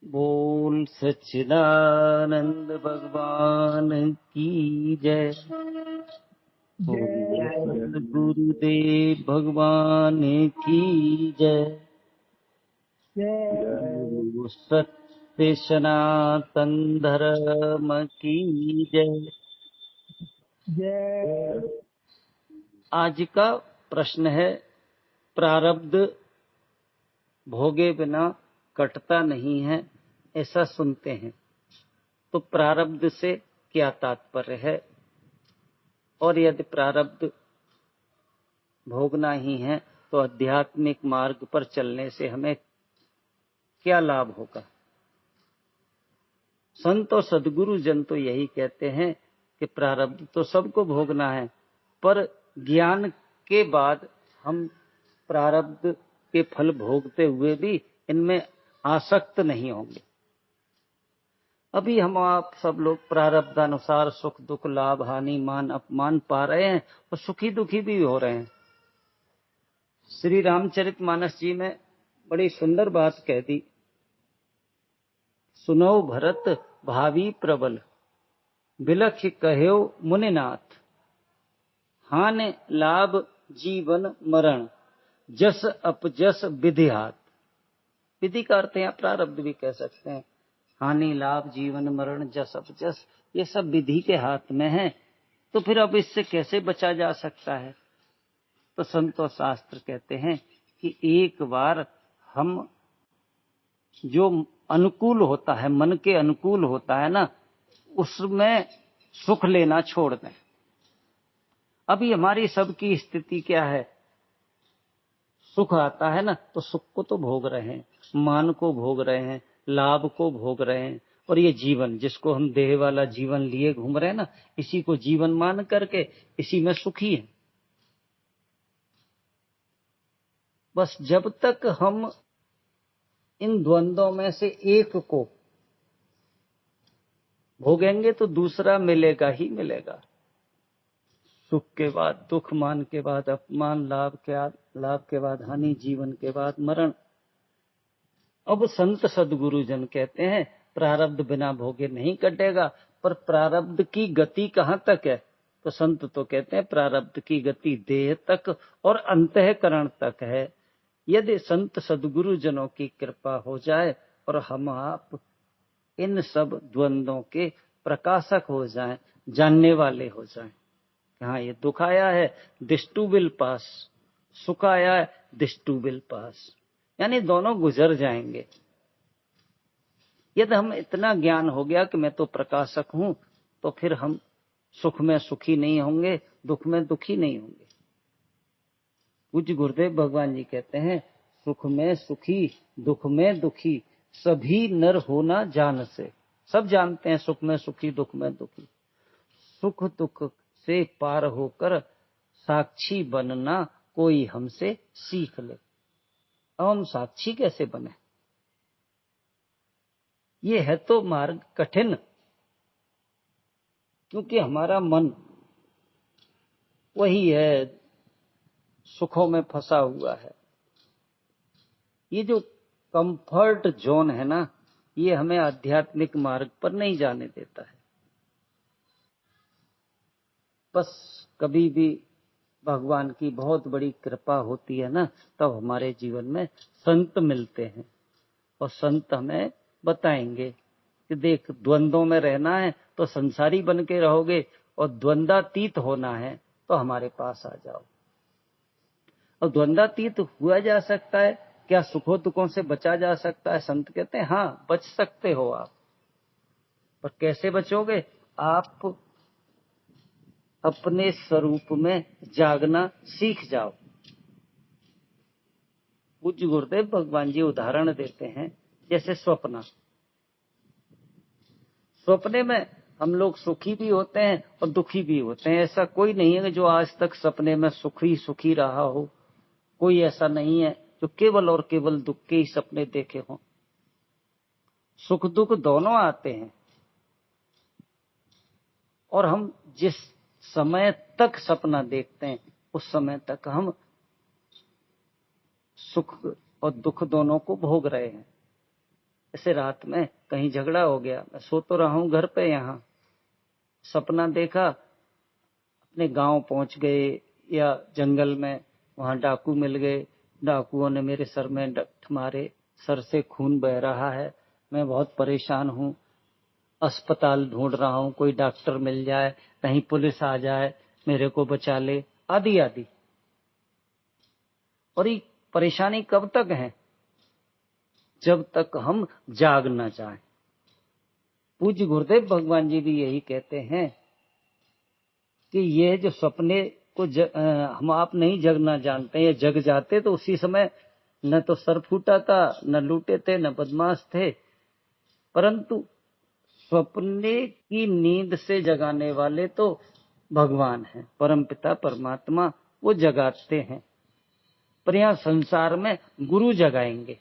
बोल सच्चिदानंद भगवान की जय। बोल गुरुदेव भगवान की जय। बोल सत्य सनातन धर्म की जय। आज का प्रश्न है, प्रारब्ध भोगे बिना कटता नहीं है, ऐसा सुनते हैं, तो प्रारब्ध से क्या तात्पर्य है, और यदि प्रारब्ध भोगना ही है तो आध्यात्मिक मार्ग पर चलने से हमें क्या लाभ होगा। संत और सद्गुरु जन तो यही कहते हैं कि प्रारब्ध तो सबको भोगना है, पर ज्ञान के बाद हम प्रारब्ध के फल भोगते हुए भी इनमें आसक्त नहीं होंगे। अभी हम आप सब लोग प्रारब्धानुसार सुख दुख लाभ हानि मान अपमान पा रहे हैं और सुखी दुखी भी हो रहे हैं। श्री रामचरितमानस जी में बड़ी सुंदर बात कह दी, सुनो भरत भावी प्रबल बिलख कह्यो मुनिनाथ, हान लाभ जीवन मरण जस अपजस विधि हाथ। विधि का अर्थ है प्रारब्ध भी कह सकते हैं। हानि लाभ जीवन मरण जस अपजस, ये सब विधि के हाथ में है, तो फिर अब इससे कैसे बचा जा सकता है। तो संत और शास्त्र कहते हैं कि एक बार हम जो अनुकूल होता है, मन के अनुकूल होता है ना, उसमें सुख लेना छोड़ दें। अभी हमारी सबकी स्थिति क्या है, सुख आता है ना तो सुख को तो भोग रहे हैं, मान को भोग रहे हैं, लाभ को भोग रहे हैं, और ये जीवन जिसको हम देह वाला जीवन लिए घूम रहे हैं ना, इसी को जीवन मान करके इसी में सुखी है। बस जब तक हम इन द्वंद्वों में से एक को भोगेंगे तो दूसरा मिलेगा ही मिलेगा। सुख के बाद दुख, मान के बाद अपमान, लाभ के बाद हानि, जीवन के बाद मरण। अब संत सद्गुरु जन कहते हैं प्रारब्ध बिना भोगे नहीं कटेगा, पर प्रारब्ध की गति कहां तक है। तो संत तो कहते हैं प्रारब्ध की गति देह तक और अंतःकरण तक है। यदि संत सद्गुरु जनों की कृपा हो जाए और हम आप इन सब द्वंद्वों के प्रकाशक हो जाएं, जानने वाले हो जाएं, हाँ ये दुख आया है, दिस टू विल पास, सुख आया है, दिस टू विल पास, यानी दोनों गुजर जाएंगे। यदि हम इतना ज्ञान हो गया कि मैं तो प्रकाशक हूं, तो फिर हम सुख में सुखी नहीं होंगे, दुख में दुखी नहीं होंगे। पूज्य गुरुदेव भगवान जी कहते हैं, सुख में सुखी दुख में दुखी सभी नर होना जान से। सब जानते हैं सुख में सुखी दुख में दुखी। सुख दुख से पार होकर साक्षी बनना कोई हमसे सीख ले। अब हम साक्षी कैसे बने, ये है तो मार्ग कठिन, क्योंकि हमारा मन वही है, सुखों में फंसा हुआ है। ये जो कंफर्ट जोन है ना, ये हमें आध्यात्मिक मार्ग पर नहीं जाने देता है। बस कभी भी भगवान की बहुत बड़ी कृपा होती है ना, तब हमारे जीवन में संत मिलते हैं, और संत हमें बताएंगे कि देख, द्वंद्वों में रहना है तो संसारी बन के रहोगे, और द्वंद्वातीत होना है तो हमारे पास आ जाओ। और द्वंद्वातीत हुआ जा सकता है क्या, सुखों दुखों से बचा जा सकता है। संत कहते हैं हाँ, बच सकते हो आप, पर कैसे बचोगे। आप अपने स्वरूप में जागना सीख जाओ। पूज्य गुरुदेव भगवान जी उदाहरण देते हैं, जैसे सपने में हम लोग सुखी भी होते हैं और दुखी भी होते हैं। ऐसा कोई नहीं है कि जो आज तक सपने में सुखी रहा हो। कोई ऐसा नहीं है जो केवल और केवल दुख के ही सपने देखे हों। सुख दुख दोनों आते हैं, और हम जिस समय तक सपना देखते हैं उस समय तक हम सुख और दुख दोनों को भोग रहे हैं। ऐसे रात में कहीं झगड़ा हो गया, मैं सो तो रहा हूं घर पे, यहाँ सपना देखा अपने गांव पहुंच गए या जंगल में, वहां डाकू मिल गए, डाकुओं ने मेरे सर में डंठ मारे, सर से खून बह रहा है, मैं बहुत परेशान हूं, अस्पताल ढूंढ रहा हूं, कोई डॉक्टर मिल जाए, कहीं पुलिस आ जाए मेरे को बचा ले, आदि आदि। और ये परेशानी कब तक है? जब तक हम जाग ना जाएं। पूज्य गुरुदेव भगवान जी भी यही कहते हैं कि ये जो सपने को हम आप नहीं जगना जानते, ये जग जाते तो उसी समय न तो सर फूटा था, न लूटे थे, न बदमाश थे, परंतु सपने की नींद से जगाने वाले तो भगवान हैं, परमपिता परमात्मा, वो जगाते हैं। पर यहां संसार में गुरु जगाएंगे।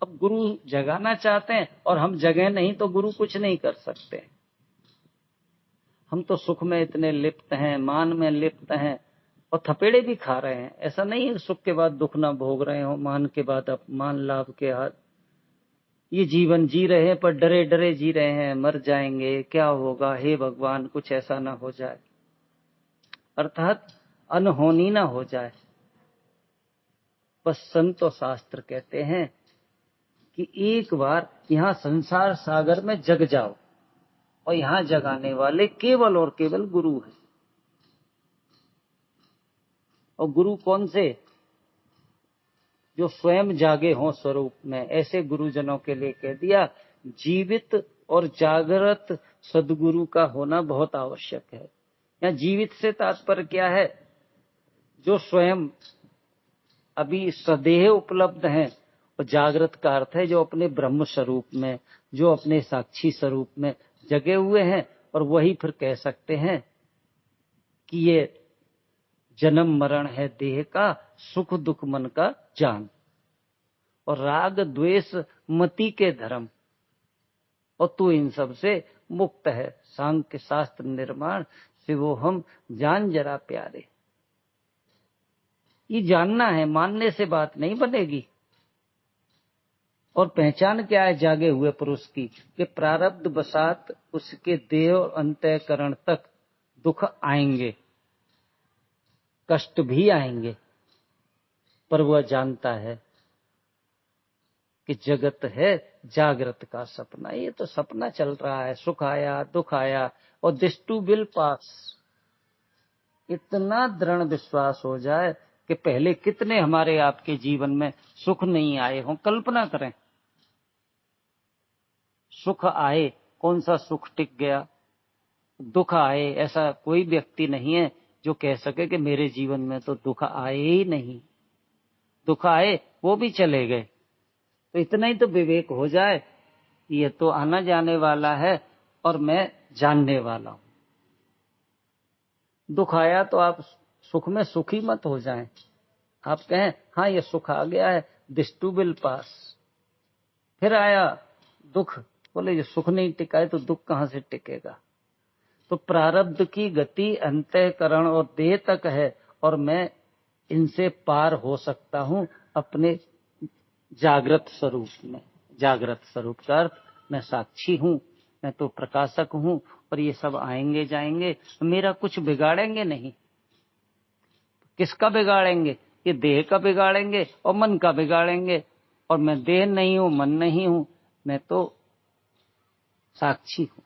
अब गुरु जगाना चाहते हैं और हम जगह नहीं तो गुरु कुछ नहीं कर सकते। हम तो सुख में इतने लिप्त हैं, मान में लिप्त हैं और थपेड़े भी खा रहे हैं। ऐसा नहीं है सुख के बाद दुख ना भोग रहे हो, मान के बाद अपमान लाभ के हाथ, ये जीवन जी रहे हैं पर डरे डरे जी रहे हैं, मर जाएंगे, क्या होगा, हे भगवान कुछ ऐसा ना हो जाए, अर्थात अनहोनी ना हो जाए। बस संत और शास्त्र कहते हैं कि एक बार यहां संसार सागर में जग जाओ, और यहां जगाने वाले केवल और केवल गुरु हैं। और गुरु कौन से? जो स्वयं जागे हों स्वरूप में, ऐसे गुरुजनों के लिए कह दिया जीवित और जागृत सदगुरु का होना बहुत आवश्यक है। या जीवित से तात्पर्य क्या है? जो स्वयं अभी सदेह उपलब्ध हैं, और जागृत का अर्थ है जो अपने ब्रह्म स्वरूप में, जो अपने साक्षी स्वरूप में जगे हुए हैं, और वही फिर कह सकते हैं कि ये जन्म मरण है देह का, सुख दुख मन का जान, और राग द्वेष मति के धर्म, और तू इन सब से मुक्त है। सांख्य शास्त्र निर्माण से वो हम जान जरा प्यारे। ये जानना है, मानने से बात नहीं बनेगी। और पहचान क्या है जागे हुए पुरुष की? कि प्रारब्ध बसात उसके देह और अंतःकरण तक दुख आएंगे, कष्ट भी आएंगे, पर वह जानता है कि जगत है जागृत का सपना। ये तो सपना चल रहा है, सुख आया दुख आया, और दिस टू विल पास। इतना दृढ़ विश्वास हो जाए कि पहले कितने हमारे आपके जीवन में सुख नहीं आए हों। कल्पना करें, सुख आए, कौन सा सुख टिक गया? दुख आए, ऐसा कोई व्यक्ति नहीं है जो कह सके कि मेरे जीवन में तो दुख आए ही नहीं। दुख आए वो भी चले गए। तो इतना ही तो विवेक हो जाए, ये तो आना जाने वाला है और मैं जानने वाला हूं। दुख आया तो आप सुख में सुखी मत हो जाएं। आप कहें हाँ ये सुख आ गया है, दिस टू विल पास। फिर आया दुख, बोले ये सुख नहीं टिका है तो दुख कहां से टिकेगा? तो प्रारब्ध की गति अंतःकरण और देह तक है, और मैं इनसे पार हो सकता हूं अपने जागृत स्वरूप में। जागृत स्वरूप का अर्थ मैं साक्षी हूं, मैं तो प्रकाशक हूं, और ये सब आएंगे जाएंगे, मेरा कुछ बिगाड़ेंगे नहीं। किसका बिगाड़ेंगे? ये देह का बिगाड़ेंगे और मन का बिगाड़ेंगे। और मैं देह नहीं हूं, मन नहीं हूं, मैं तो साक्षी हूं।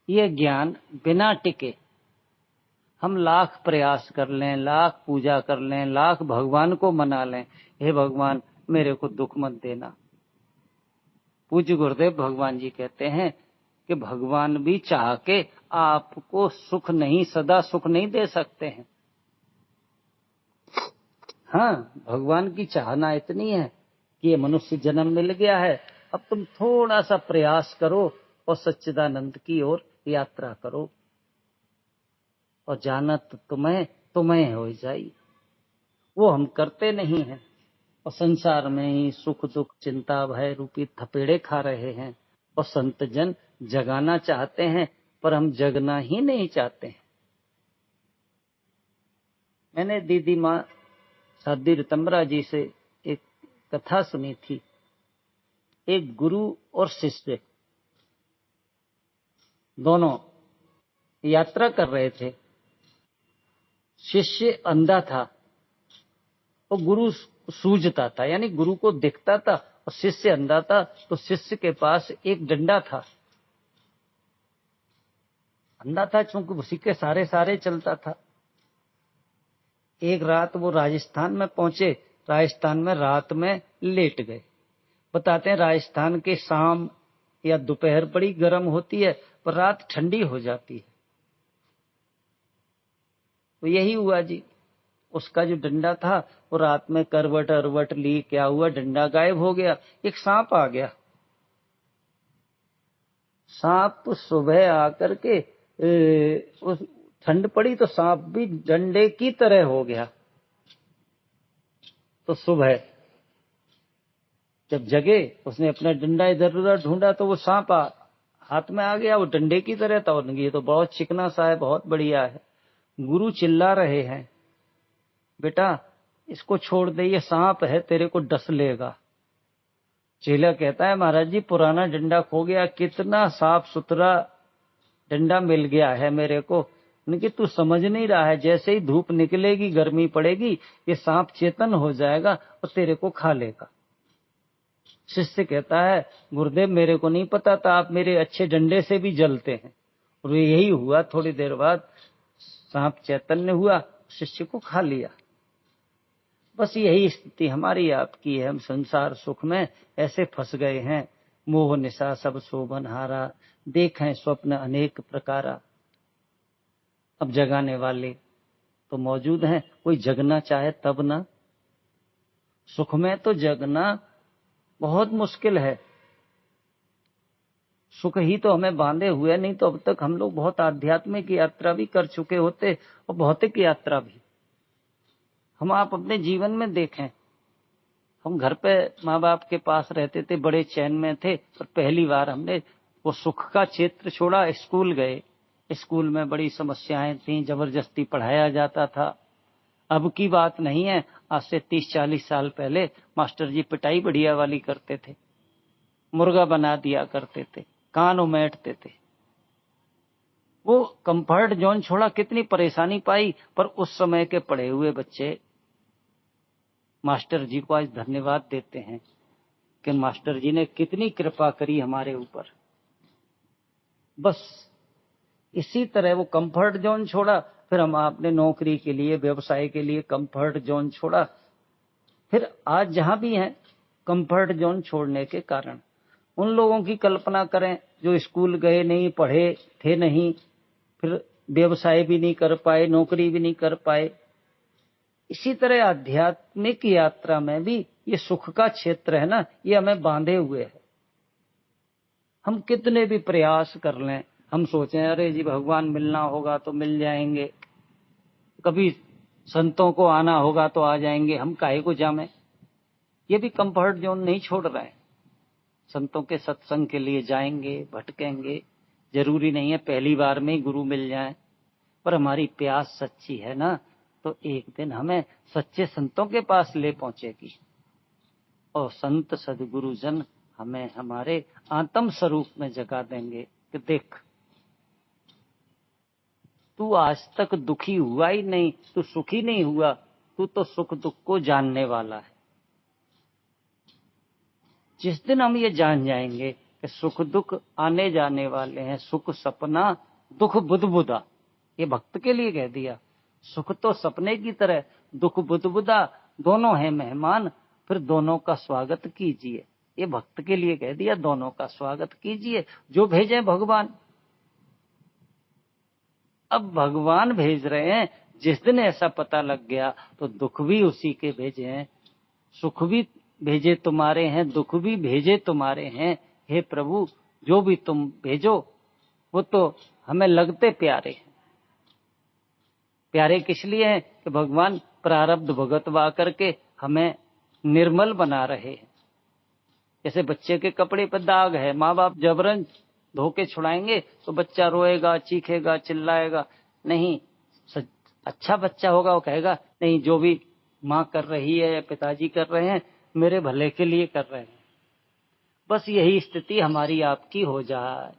ये ज्ञान बिना टिके हम लाख प्रयास कर लें, लाख पूजा कर लें, लाख भगवान को मना लें, हे भगवान मेरे को दुख मत देना। पूज्य गुरुदेव भगवान जी कहते हैं कि भगवान भी चाह के आपको सुख नहीं, सदा सुख नहीं दे सकते हैं। हाँ, भगवान की चाहना इतनी है कि ये मनुष्य जन्म मिल गया है, अब तुम थोड़ा सा प्रयास करो और सच्चिदानंद की ओर यात्रा करो, और जाना तो तुम्हें हो जाए। वो हम करते नहीं हैं, और संसार में ही सुख दुख चिंता भय रूपी थपेड़े खा रहे हैं। और संत जन जगाना चाहते हैं, पर हम जगना ही नहीं चाहते हैं। मैंने दीदी माँ साध्वी ऋतंबरा जी से एक कथा सुनी थी। एक गुरु और शिष्य दोनों यात्रा कर रहे थे। शिष्य अंधा था और गुरु सूझता था, यानी गुरु को दिखता था, और शिष्य अंधा था तो शिष्य के पास एक डंडा था। अंधा था चूंकि उसी के सारे चलता था। एक रात वो राजस्थान में पहुंचे, राजस्थान में रात में लेट गए। बताते हैं राजस्थान के शाम या दोपहर बड़ी गर्म होती है, पर रात ठंडी हो जाती है। तो यही हुआ जी, उसका जो डंडा था वो रात में करवट अरवट ली, क्या हुआ, डंडा गायब हो गया। एक सांप आ गया। सांप सुबह आकर के उस ठंड पड़ी तो सांप भी डंडे की तरह हो गया। तो सुबह जब जगे उसने अपना डंडा इधर उधर ढूंढा तो वो सांप हाथ में आ गया, वो डंडे की तरह था। और ये तो बहुत चिकना सा है, बहुत बढ़िया है। गुरु चिल्ला रहे हैं, बेटा इसको छोड़ दे, ये सांप है, तेरे को डस लेगा। चेला कहता है, महाराज जी पुराना डंडा खो गया, कितना साफ सुथरा डंडा मिल गया है मेरे को। कि तू समझ नहीं रहा है, जैसे ही धूप निकलेगी, गर्मी पड़ेगी, ये सांप चेतन हो जाएगा और तेरे को खा लेगा। शिष्य कहता है, गुरुदेव मेरे को नहीं पता था, आप मेरे अच्छे डंडे से भी जलते हैं। और यही हुआ, थोड़ी देर बाद सांप चैतन्य हुआ, शिष्य को खा लिया। बस यही स्थिति हमारी आपकी है। हम संसार सुख में ऐसे फंस गए हैं। मोह निशा सब शोभन हारा, देखें स्वप्न अनेक प्रकारा। अब जगाने वाले तो मौजूद हैं, कोई जगना चाहे तब ना। सुख में तो जगना बहुत मुश्किल है। सुख ही तो हमें बांधे हुए, नहीं तो अब तक हम लोग बहुत आध्यात्मिक यात्रा भी कर चुके होते और भौतिक यात्रा भी। हम आप अपने जीवन में देखें, हम घर पे माँ बाप के पास रहते थे, बड़े चैन में थे, पर पहली बार हमने वो सुख का क्षेत्र छोड़ा, स्कूल गए। स्कूल में बड़ी समस्याएं थी, जबरदस्ती पढ़ाया जाता था। अब की बात नहीं है, आज से 30-40 साल पहले मास्टर जी पिटाई बढ़िया वाली करते थे, मुर्गा बना दिया करते थे, कान उमेटते थे। वो कंफर्ट जोन छोड़ा, कितनी परेशानी पाई। पर उस समय के पढ़े हुए बच्चे मास्टर जी को आज धन्यवाद देते हैं कि मास्टर जी ने कितनी कृपा करी हमारे ऊपर। बस इसी तरह वो कंफर्ट जोन छोड़ा, फिर हम आपने नौकरी के लिए, व्यवसाय के लिए कंफर्ट जोन छोड़ा। फिर आज जहां भी हैं, कंफर्ट जोन छोड़ने के कारण उन लोगों की कल्पना करें जो स्कूल गए नहीं, पढ़े थे नहीं, फिर व्यवसाय भी नहीं कर पाए, नौकरी भी नहीं कर पाए। इसी तरह आध्यात्मिक यात्रा में भी ये सुख का क्षेत्र है ना, ये हमें बांधे हुए है। हम कितने भी प्रयास कर लें, हम सोचें अरे जी भगवान मिलना होगा तो मिल जाएंगे, कभी संतों को आना होगा तो आ जाएंगे, हम काहे को जामें। ये भी कंफर्ट जोन नहीं छोड़ रहे हैं। संतों के सत्संग के लिए जाएंगे, भटकेंगे, जरूरी नहीं है पहली बार में ही गुरु मिल जाए, पर हमारी प्यास सच्ची है ना, तो एक दिन हमें सच्चे संतों के पास ले पहुंचेगी। और संत सदगुरु जन हमें हमारे आत्म स्वरूप में जगा देंगे कि देख तू आज तक दुखी हुआ ही नहीं, तू सुखी नहीं हुआ, तू तो सुख दुख को जानने वाला है। जिस दिन हम ये जान जाएंगे कि सुख दुख आने जाने वाले हैं, सुख सपना दुख बुदबुदा, ये भक्त के लिए कह दिया। सुख तो सपने की तरह, दुख बुदबुदा, दोनों हैं मेहमान, फिर दोनों का स्वागत कीजिए। ये भक्त के लिए कह दिया, दोनों का स्वागत कीजिए, जो भेजे भगवान। अब भगवान भेज रहे हैं, जिस दिन ऐसा पता लग गया तो दुख भी उसी के भेजे हैं, सुख भी भेजे तुम्हारे हैं, दुख भी भेजे तुम्हारे हैं। हे प्रभु जो भी तुम भेजो वो तो हमें लगते प्यारे हैं। प्यारे किस लिए हैं कि भगवान प्रारब्ध भुगतवा करके हमें निर्मल बना रहे हैं। जैसे बच्चे के कपड़े पर दाग है, माँ बाप जबरन धो के छुड़ाएंगे तो बच्चा रोएगा, चीखेगा, चिल्लाएगा। नहीं, अच्छा बच्चा होगा वो कहेगा नहीं, जो भी माँ कर रही है या पिताजी कर रहे हैं मेरे भले के लिए कर रहे हैं। बस यही स्थिति हमारी आपकी हो जाए।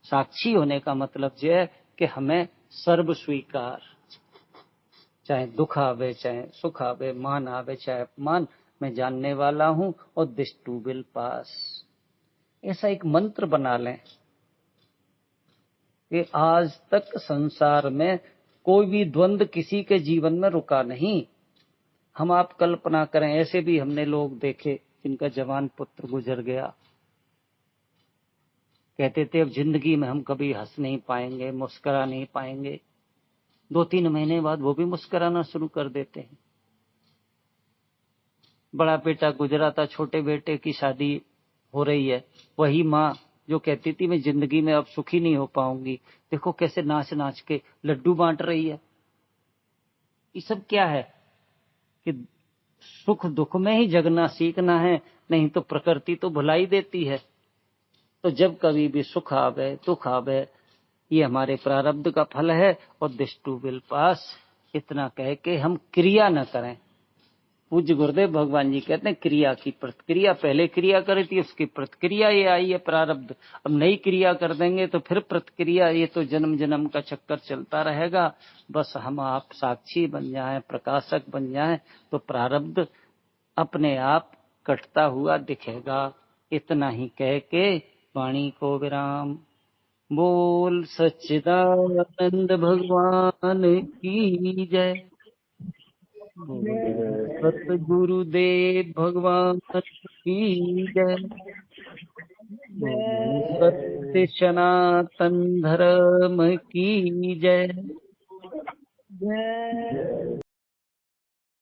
साक्षी होने का मतलब यह है कि हमें सर्व स्वीकार, चाहे दुख आवे चाहे सुख आवे, मान आवे चाहे अपमान, मैं जानने वाला हूं और दिस टू विल पास। ऐसा एक मंत्र बना लें कि आज तक संसार में कोई भी द्वंद्व किसी के जीवन में रुका नहीं। हम आप कल्पना करें, ऐसे भी हमने लोग देखे जिनका जवान पुत्र गुजर गया, कहते थे अब जिंदगी में हम कभी हंस नहीं पाएंगे, मुस्कुरा नहीं पाएंगे। 2-3 महीने बाद वो भी मुस्कुराना शुरू कर देते हैं। बड़ा बेटा गुजरा था, छोटे बेटे की शादी हो रही है, वही माँ जो कहती थी मैं जिंदगी में अब सुखी नहीं हो पाऊंगी, देखो कैसे नाच नाच के लड्डू बांट रही है। ये सब क्या है कि सुख दुख में ही जगना सीखना है, नहीं तो प्रकृति तो भुलाई देती है। तो जब कभी भी सुख आवे दुख आवे, ये हमारे प्रारब्ध का फल है और दिस टू विल पास। इतना कह के हम क्रिया न करें। पूज्य गुरुदेव भगवान जी कहते हैं क्रिया की प्रतिक्रिया, पहले क्रिया करी थी उसकी प्रतिक्रिया ये आई है प्रारब्ध। अब नई क्रिया कर देंगे तो फिर प्रतिक्रिया, ये तो जन्म जन्म का चक्कर चलता रहेगा। बस हम आप साक्षी बन जाएं, प्रकाशक बन जाएं, तो प्रारब्ध अपने आप कटता हुआ दिखेगा। इतना ही कह के वाणी को विराम। बोल सच्चिदानंद भगवान की जय। सतगुरुदेव भगवान की जय। सत्य सनातन धर्म की जय।